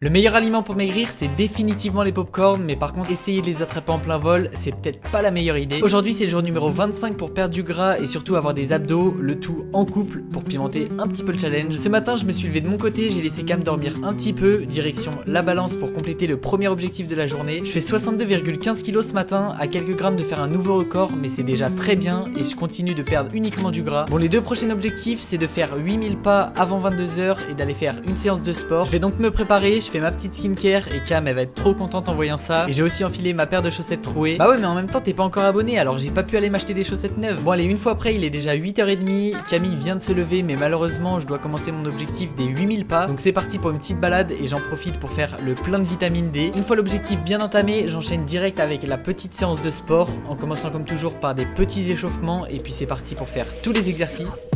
Le meilleur aliment pour maigrir, c'est définitivement les pop-corn, mais par contre, essayer de les attraper en plein vol, c'est peut-être pas la meilleure idée. Aujourd'hui, c'est le jour numéro 25 pour perdre du gras et surtout avoir des abdos, le tout en couple pour pimenter un petit peu le challenge. Ce matin, je me suis levé de mon côté, j'ai laissé Cam dormir un petit peu, direction la balance pour compléter le premier objectif de la journée. Je fais 62,15 kg ce matin, à quelques grammes de faire un nouveau record, mais c'est déjà très bien et je continue de perdre uniquement du gras. Bon, les deux prochains objectifs, c'est de faire 8000 pas avant 22 h et d'aller faire une séance de sport. Je vais donc me préparer, je fais ma petite skincare et Cam elle va être trop contente en voyant ça. Et j'ai aussi enfilé ma paire de chaussettes trouées. Bah ouais, mais en même temps t'es pas encore abonné, alors j'ai pas pu aller m'acheter des chaussettes neuves. Bon allez, une fois après il est déjà 8h30, Camille vient de se lever, mais malheureusement je dois commencer mon objectif des 8000 pas. Donc c'est parti pour une petite balade et j'en profite pour faire le plein de vitamine D. Une fois l'objectif bien entamé, j'enchaîne direct avec la petite séance de sport, en commençant comme toujours par des petits échauffements et puis c'est parti pour faire tous les exercices.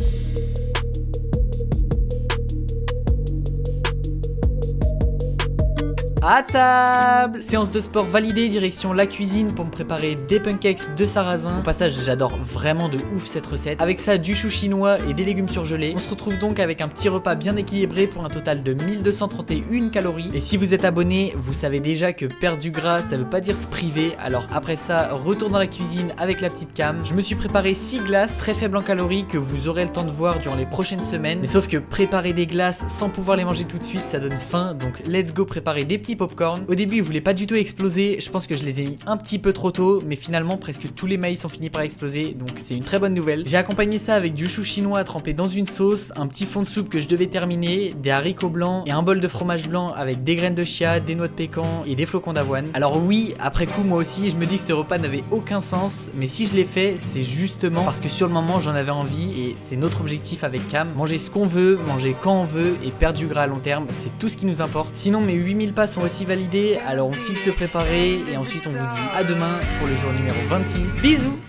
À table! Séance de sport validée, direction la cuisine pour me préparer des pancakes de sarrasin. Au passage, j'adore vraiment de ouf cette recette. Avec ça, du chou chinois et des légumes surgelés. On se retrouve donc avec un petit repas bien équilibré pour un total de 1231 calories. Et si vous êtes abonné, vous savez déjà que perdre du gras, ça veut pas dire se priver. Alors après ça, retour dans la cuisine avec la petite Cam. Je me suis préparé 6 glaces très faibles en calories que vous aurez le temps de voir durant les prochaines semaines. Mais sauf que préparer des glaces sans pouvoir les manger tout de suite, ça donne faim. Donc let's go préparer des petits popcorn. Au début, ils voulaient pas du tout exploser. Je pense que je les ai mis un petit peu trop tôt, mais finalement, presque tous les maïs ont fini par exploser. Donc, c'est une très bonne nouvelle. J'ai accompagné ça avec du chou chinois trempé dans une sauce, un petit fond de soupe que je devais terminer, des haricots blancs et un bol de fromage blanc avec des graines de chia, des noix de pécan et des flocons d'avoine. Alors, oui, après coup, moi aussi, je me dis que ce repas n'avait aucun sens, mais si je l'ai fait, c'est justement parce que sur le moment, j'en avais envie et c'est notre objectif avec Cam. Manger ce qu'on veut, manger quand on veut et perdre du gras à long terme, c'est tout ce qui nous importe. Sinon, mes 8000 pas sont aussi validés, alors on file se préparer et ensuite on vous dit à demain pour le jour numéro 26. Bisous!